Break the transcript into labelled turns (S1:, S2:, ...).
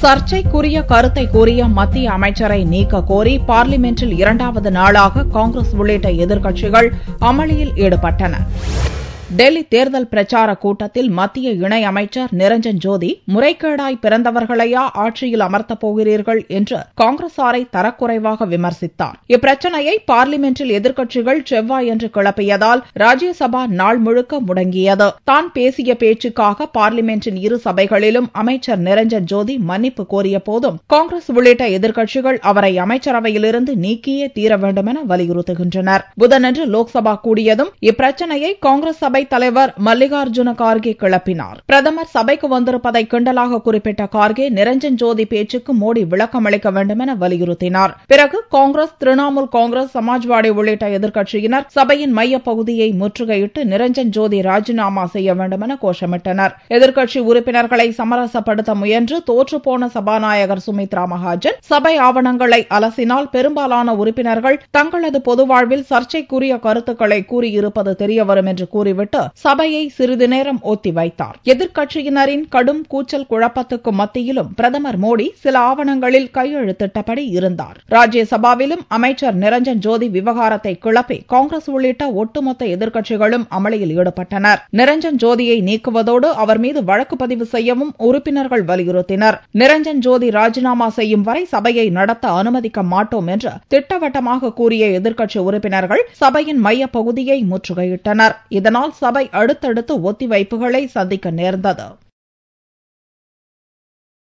S1: சர்ச்சைக்குரிய கருத்தை கூறிய மத்திய அமைச்சரை நீக்க கோரி பார்லிமென்டில் இரண்டாவது நாளாக காங்கிரஸ் உள்ளிட்ட எதிர்க்கட்சிகள் அமளியில் ஈடுபட்டன. டெல்லி தேர்தல் பிரச்சார கூட்டத்தில் மத்திய இணையமைச்சர் நிரஞ்சன் ஜோதி முறைகேடாய் பிறந்தவர்களையா ஆட்சியில் அமர்த்தப் போகிறீர்கள் என்று காங்கிரசாரை தரக்குறைவாக விமர்சித்தார். இப்பிரச்சினையை பார்லிமென்டில் எதிர்க்கட்சிகள் செவ்வாயன்று கிளப்பியதால் ராஜ்யசபா நாள் முழுக்க முடங்கியது. தான் பேசிய பேச்சுக்காக பார்லிமென்டின் இரு சபைகளிலும் அமைச்சர் நிரஞ்சன் ஜோதி மன்னிப்பு கோரிய போதும் காங்கிரஸ் உள்ளிட்ட எதிர்க்கட்சிகள் அவரை அமைச்சரவையிலிருந்து நீக்கியே தீர வேண்டும் என வலியுறுத்துகின்றனர். புதனன்று லோக்சபா கூடியதும் இப்பிரச்சினையை காங்கிரஸ் சபை தலைவர் மல்லிகார்ஜுன கார்கே கிளப்பினார். பிரதமர் சபைக்கு வந்திருப்பதை கிண்டலாக குறிப்பிட்ட கார்கே நிரஞ்சன் ஜோதி பேச்சுக்கு மோடி விளக்கம் அளிக்க வேண்டும் என வலியுறுத்தினார். பிறகு காங்கிரஸ், திரிணாமுல் காங்கிரஸ், சமாஜ்வாடி உள்ளிட்ட எதிர்க்கட்சியினர் சபையின் மையப்பகுதியை முற்றுகையிட்டு நிரஞ்சன் ஜோதி ராஜினாமா செய்ய வேண்டும் என கோஷமிட்டனர். எதிர்க்கட்சி உறுப்பினர்களை சமரசப்படுத்த முயன்று தோற்றுப்போன சபாநாயகர் சுமித்ரா மகாஜன் சபை ஆவணங்களை அலசினால் பெரும்பாலான உறுப்பினர்கள் தங்களது பொதுவாழ்வில் சர்ச்சைக்குரிய கருத்துக்களை கூறியிருப்பது தெரியவரும் என்று கூறிவிட்டு சபையை சிறிது நேரம் ஒத்திவைத்தார். எதிர்க்கட்சியினரின் கடும் கூச்சல் குழப்பத்துக்கு மத்தியிலும் பிரதமர் மோடி சில ஆவணங்களில் கையெழுத்திட்டபடி இருந்தார். ராஜ்யசபாவிலும் அமைச்சர் நிரஞ்சன் ஜோதி விவகாரத்தை கிளப்பி காங்கிரஸ் உள்ளிட்ட ஒட்டுமொத்த எதிர்க்கட்சிகளும் அமளியில் ஈடுபட்டனர். நிரஞ்சன் ஜோதியை நீக்குவதோடு அவர் மீது வழக்கு பதிவு செய்யவும் உறுப்பினர்கள் வலியுறுத்தினர். நிரஞ்சன் ஜோதி ராஜினாமா செய்யும் வரை சபையை நடத்த அனுமதிக்க மாட்டோம் என்று திட்டவட்டமாக கூறிய எதிர்க்கட்சி உறுப்பினர்கள் சபையின் மையப்பகுதியை முற்றுகையிட்டனர். இதனால் சபை அடுத்தடுத்து ஒத்திவைப்புகளை சந்திக்க நேர்ந்தது.